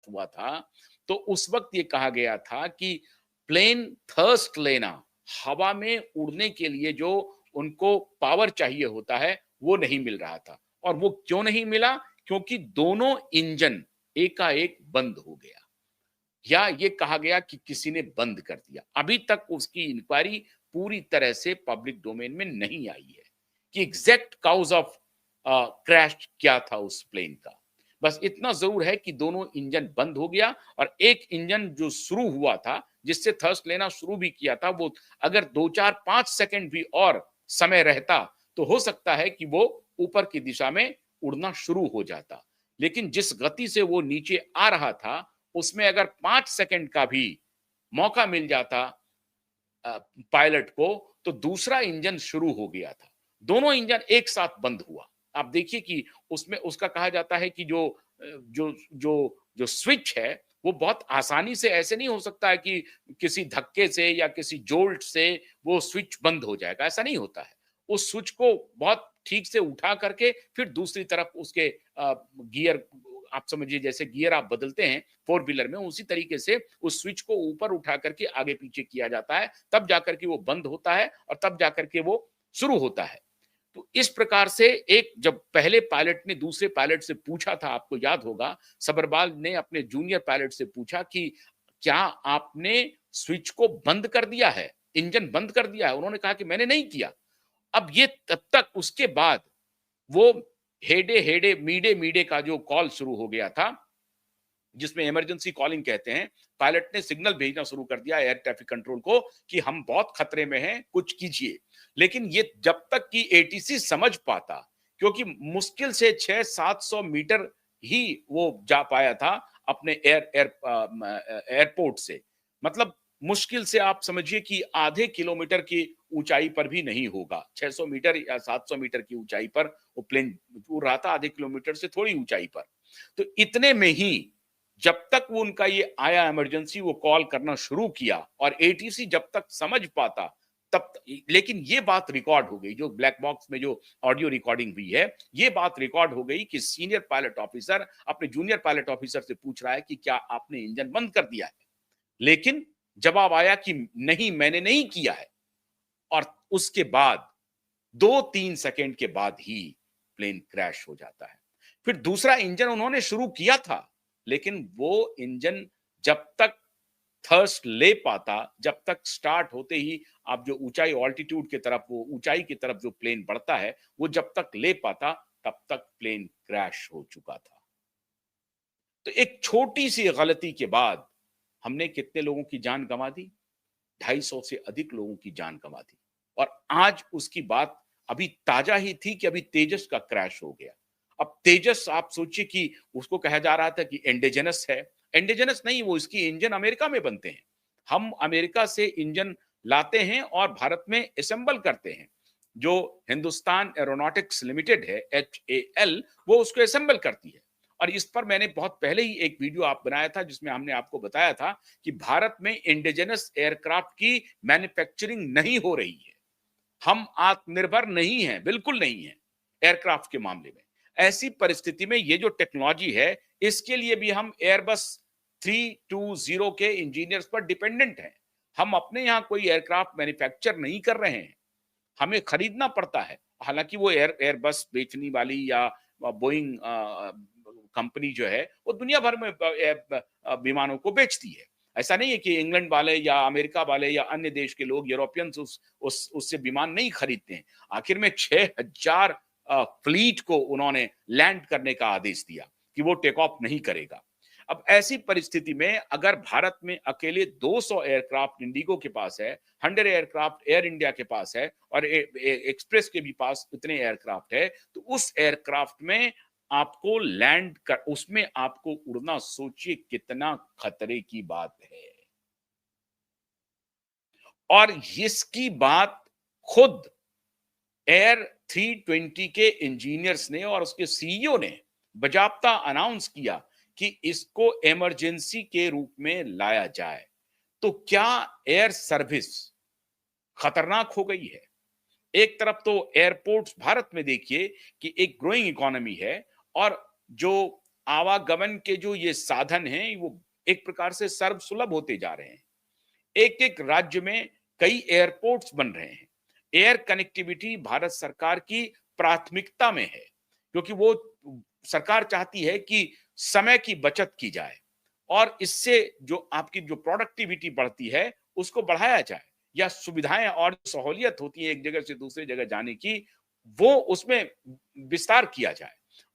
हुआ था, तो उस वक्त ये कहा गया था कि प्लेन थर्स्ट लेना, हवा में उड़ने के लिए जो उनको पावर चाहिए होता है, वो नहीं मिल रहा था। और वो क्यों नहीं मिला? क्योंकि दोनों इंजन एकाएक बंद हो गया, या ये कहा गया कि किसी ने बंद कर दिया। अभी तक उसकी इंक्वायरी पूरी तरह से पब्लिक डोमेन में नहीं आई है कि एग्जैक्ट काउज ऑफ क्रैश क्या था उस प्लेन का। बस इतना जरूर है कि दोनों इंजन बंद हो गया, और एक इंजन जो शुरू हुआ था, जिससे थर्स्ट लेना शुरू भी किया था, वो अगर 2 4 5 सेकंड भी और समय रहता तो हो सकता है कि वो ऊपर की दिशा में उड़ना शुरू हो जाता। लेकिन जिस गति से वो नीचे आ रहा था, उसमें अगर 5 सेकंड का भी मौका मिल जाता पायलट को, तो दूसरा इंजन शुरू हो गया था। दोनों इंजन एक साथ बंद हुआ। आप देखिए कि उसमें उसका कहा जाता है कि जो जो जो स्विच है, वो बहुत आसानी से ऐसे नहीं हो सकता है कि किसी धक्के से या किसी जोल्ट से वो स्विच बंद हो जाएगा, ऐसा नहीं होता है। उस स्विच को बहुत ठीक से उठा करके फिर दूसरी तरफ उसके गियर, आप समझिए जैसे गियर आप बदलते हैं फोर व्हीलर में, उसी तरीके से उस स्विच को ऊपर उठा करके आगे पीछे किया जाता है, तब जाकर के वो बंद होता है और तब जाकर के वो शुरू होता है। तो इस प्रकार से एक, जब पहले पायलट ने दूसरे पायलट से पूछा था, आपको याद होगा, सबरवाल ने अपने जूनियर पायलट से पूछा कि क्या आपने स्विच को बंद कर दिया है, इंजन बंद कर दिया है? उन्होंने कहा कि मैंने नहीं किया। अब ये तब तक, उसके बाद वो हेडे हेडे मीडे मीडे का जो कॉल शुरू हो गया था, जिसमें इमरजेंसी कॉलिंग कहते हैं। पायलट ने सिग्नल भेजना शुरू कर दिया एयर ट्रैफिक कंट्रोल को कि हम बहुत खतरे में हैं, कुछ कीजिए। लेकिन ये जब तक कि एटीसी समझ पाता, क्योंकि मुश्किल से 600-700 मीटर ही वो जा पाया था अपने एयरपोर्ट से। मतलब मुश्किल से आप समझिए कि आधे किलोमीटर की ऊंचाई पर भी नहीं होगा, 600 मीटर या 700 मीटर की ऊंचाई पर वो प्लेन उड़ रहा था, आधे किलोमीटर से थोड़ी ऊंचाई पर। तो इतने में ही जब तक वो उनका ये आया इमरजेंसी, वो कॉल करना शुरू किया, और एटीसी जब तक समझ पाता तब लेकिन ये बात रिकॉर्ड हो गई, जो ब्लैक बॉक्स में जो ऑडियो रिकॉर्डिंग हुई है, ये बात रिकॉर्ड हो गई कि सीनियर पायलट ऑफिसर अपने जूनियर पायलट ऑफिसर से पूछ रहा है कि क्या आपने इंजन बंद कर दिया है? लेकिन जवाब आया कि नहीं, मैंने नहीं किया है। और उसके बाद 2-3 सेकंड के बाद ही प्लेन क्रैश हो जाता है। फिर दूसरा इंजन उन्होंने शुरू किया था, लेकिन वो इंजन जब तक थर्स्ट ले पाता, जब तक स्टार्ट होते ही आप जो ऊंचाई ऑल्टीट्यूड की तरफ, वो ऊंचाई की तरफ जो प्लेन बढ़ता है, वो जब तक ले पाता, तब तक प्लेन क्रैश हो चुका था। तो एक छोटी सी गलती के बाद हमने कितने लोगों की जान गंवा दी? 250 से अधिक लोगों की जान गंवा दी। और आज उसकी बात अभी ताजा ही थी कि अभी तेजस का क्रैश हो गया। अब तेजस, आप सोचिए कि उसको कहा जा रहा था कि इंडिजिनस है। इंडिजिनस नहीं, वो इसकी इंजन अमेरिका में बनते हैं। हम अमेरिका से इंजन लाते हैं और भारत में असेंबल करते हैं। जो हिंदुस्तान एरोनॉटिक्स लिमिटेड है, HAL, वो उसको असेंबल करती है। और इस पर मैंने बहुत पहले ही एक वीडियो आप बनाया था, जिसमें हमने आपको बताया था कि भारत में इंडिजिनस एयरक्राफ्ट की मैन्युफैक्चरिंग नहीं हो रही है। हम आत्मनिर्भर नहीं हैं, बिल्कुल नहीं है एयरक्राफ्ट के मामले में। ऐसी परिस्थिति में ये जो टेक्नोलॉजी है, इसके लिए भी हम एयरबस 320 के इंजीनियर्स पर डिपेंडेंट हैं। हम अपने यहाँ कोई एयरक्राफ्ट मैन्युफैक्चर नहीं कर रहे हैं, हमें खरीदना पड़ता है। हालांकि वो एयरबस बेचने वाली या बोइंग कंपनी जो है, वो दुनिया भर में विमानों को बेचती है। ऐसा नहीं है कि इंग्लैंड वाले या अमेरिका वाले या अन्य देश के लोग, यूरोपियंस, उससे विमान नहीं खरीदते हैं। आखिर में 6000 फ्लीट को उन्होंने लैंड करने का आदेश दिया कि वो टेक ऑफ नहीं करेगा। अब ऐसी परिस्थिति में अगर भारत में अकेले 200 एयरक्राफ्ट इंडिगो के पास है, 100 एयरक्राफ्ट एयर इंडिया के पास है, और एक्सप्रेस के भी पास इतने एयरक्राफ्ट है, तो उस एयरक्राफ्ट में आपको लैंड कर, उसमें आपको उड़ना, सोचिए कितना खतरे की बात है। और इसकी बात खुद एयर 320 के इंजीनियर्स ने और उसके सीईओ ने बजाप्ता अनाउंस किया कि इसको इमरजेंसी के रूप में लाया जाए। तो क्या एयर सर्विस खतरनाक हो गई है? एक तरफ तो एयरपोर्ट्स भारत में देखिए कि एक ग्रोइंग इकोनॉमी है, और जो आवागमन के जो ये साधन हैं, वो एक प्रकार से सर्वसुलभ होते जा रहे हैं। एक-एक राज्य में कई एयरपोर्ट्स बन रहे हैं। एयर कनेक्टिविटी भारत सरकार की प्राथमिकता में है, क्योंकि वो सरकार चाहती है कि समय की बचत की जाए और इससे जो आपकी जो प्रोडक्टिविटी बढ़ती है, उसको बढ़ाया जाए या सुविधाएँ और सहूलियत होती है एक जगह से दूसरी जगह जाने की, वो उसमें विस्तार किया जाए।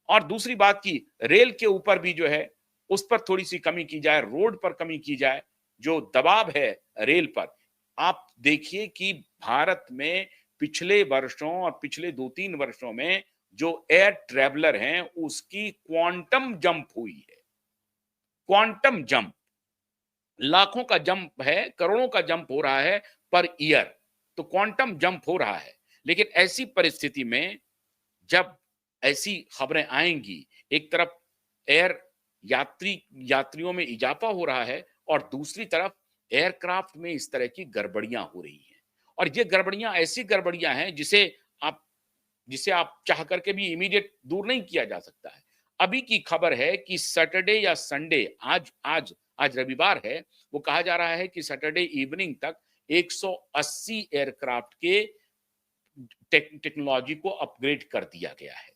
और दूसरी बात की रेल के ऊपर भी जो है, उस पर थोड़ी-सी कमी की जाए, रोड पर कमी की जाए, जो दबाव है रेल पर। आप देखिए कि भारत में पिछले वर्षों और पिछले 2-3 वर्षों में जो एयर ट्रैवलर हैं, उसकी क्वांटम जंप हुई है। क्वांटम जंप, लाखों का जंप है, करोड़ों का जंप हो रहा है पर ईयर, तो क्वांटम जंप हो रहा है। लेकिन ऐसी परिस्थिति में जब ऐसी खबरें आएँगी, एक तरफ एयर यात्रियों में इज़ाफ़ा हो रहा है और दूसरी तरफ एयरक्राफ्ट में इस तरह की गड़बड़ियाँ हो रही हैं। और ये गड़बड़ियाँ ऐसी गड़बड़ियाँ हैं आप जिसे आप चाह करके भी इमीडिएट दूर नहीं किया जा सकता है। अभी की खबर है कि सैटरडे या संडे आज रविवार है, वो कहा जा रहा है कि सैटरडे इवनिंग तक 180 एयरक्राफ्ट के टेक्नोलॉजी को अपग्रेड कर दिया गया है।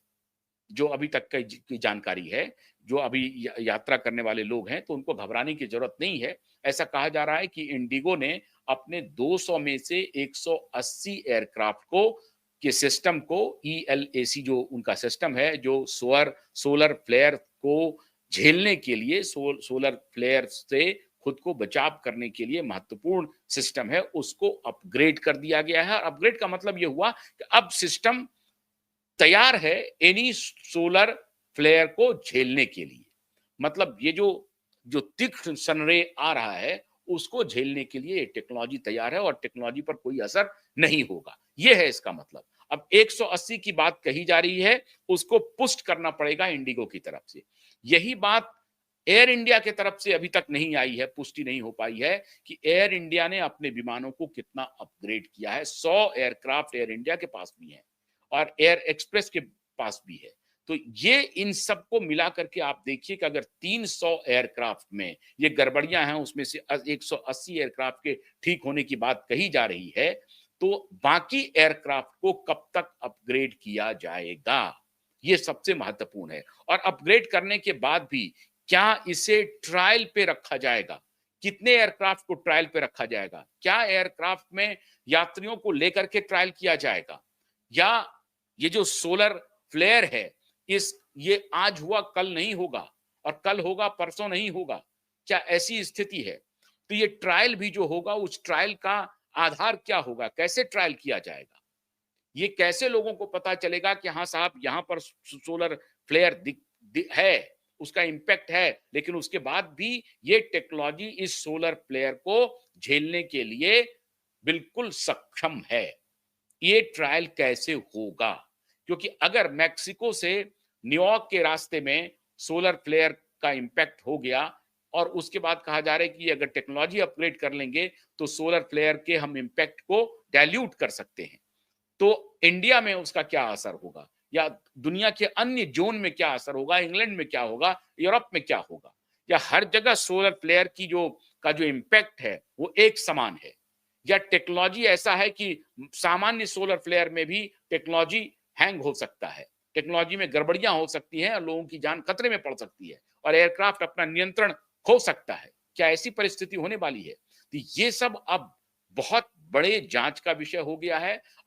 जो अभी तक की जानकारी है, जो अभी यात्रा करने वाले लोग हैं, तो उनको घबराने की ज़रूरत नहीं है। ऐसा कहा जा रहा है कि इंडिगो ने अपने 200 में से 180 एयरक्राफ्ट को के सिस्टम को ईएलएसी जो उनका सिस्टम है, जो सोलर फ्लेयर को झेलने के लिए सोलर फ्लेयर से खुद को बचाव करने के लिए महत्वपूर्ण सिस्टम है, उसको अपग्रेड कर दिया गया है। और अपग्रेड का मतलब ये हुआ कि अब सिस्टम तैयार है एनी सोलर फ्लेयर को झेलने के लिए। मतलब ये जो तीक्ष्ण सनरे आ रहा है, उसको झेलने के लिए टेक्नोलॉजी तैयार है और टेक्नोलॉजी पर कोई असर नहीं होगा। ये है इसका मतलब। अब 180 की बात कही जा रही है, उसको पुष्ट करना पड़ेगा इंडिगो की तरफ से। यही बात एयर इंडिया की तरफ से अभी तक नहीं आई है, पुष्टि नहीं हो पाई है कि एयर इंडिया ने अपने विमानों को कितना अपग्रेड किया है। 100 एयरक्राफ्ट एयर इंडिया के पास भी हैं और एयर एक्सप्रेस के पास भी है। तो ये इन सबको मिला करके आप देखिए कि अगर 300 एयरक्राफ्ट में ये गड़बड़ियां हैं, उसमें से 180 एयरक्राफ्ट के ठीक होने की बात कही जा रही है, तो बाकी एयरक्राफ्ट को कब तक अपग्रेड किया जाएगा, ये सबसे महत्वपूर्ण है। और अपग्रेड करने के बाद भी क्या इसे ट्रायल पे रखा जाएगा? कितने एयरक्राफ्ट को ट्रायल पे रखा जाएगा? क्या एयरक्राफ्ट में यात्रियों को लेकर के ट्रायल किया जाएगा? या ये जो सोलर फ्लेयर है, ये आज हुआ कल नहीं होगा और कल होगा परसों नहीं होगा, क्या ऐसी स्थिति है? तो ये ट्रायल भी जो होगा, उस ट्रायल का आधार क्या होगा? कैसे ट्रायल किया जाएगा? ये कैसे लोगों को पता चलेगा कि हाँ साहब, यहाँ पर सोलर फ्लेयर है, उसका इम्पैक्ट है, लेकिन उसके बाद भी ये टेक्नोलॉजी इस सोलर फ्लेयर को झेलने के लिए बिल्कुल सक्षम है। ये ट्रायल कैसे होगा? क्योंकि अगर मेक्सिको से न्यूयॉर्क के रास्ते में सोलर फ्लेयर का इम्पैक्ट हो गया और उसके बाद कहा जा रहा है कि अगर टेक्नोलॉजी अपग्रेड कर लेंगे, तो सोलर फ्लेयर के हम इम्पैक्ट को डाइल्यूट कर सकते हैं। तो इंडिया में उसका क्या असर होगा या दुनिया के अन्य जोन में क्या असर होगा, इंग्लैंड में क्या होगा, यूरोप में क्या होगा, या हर जगह सोलर प्लेयर की जो इम्पैक्ट है वो एक समान है, या टेक्नोलॉजी ऐसा है कि सामान्य सोलर फ्लेयर में भी टेक्नोलॉजी हैंग हो सकता है, टेक्नोलॉजी में गड़बड़ियां हो सकती हैं और लोगों की जान खतरे में पड़ सकती है और एयरक्राफ्ट अपना नियंत्रण खो सकता है। क्या ऐसी परिस्थिति होने वाली है? तो ये सब अब बहुत बड़े जांच का विषय हो गया है और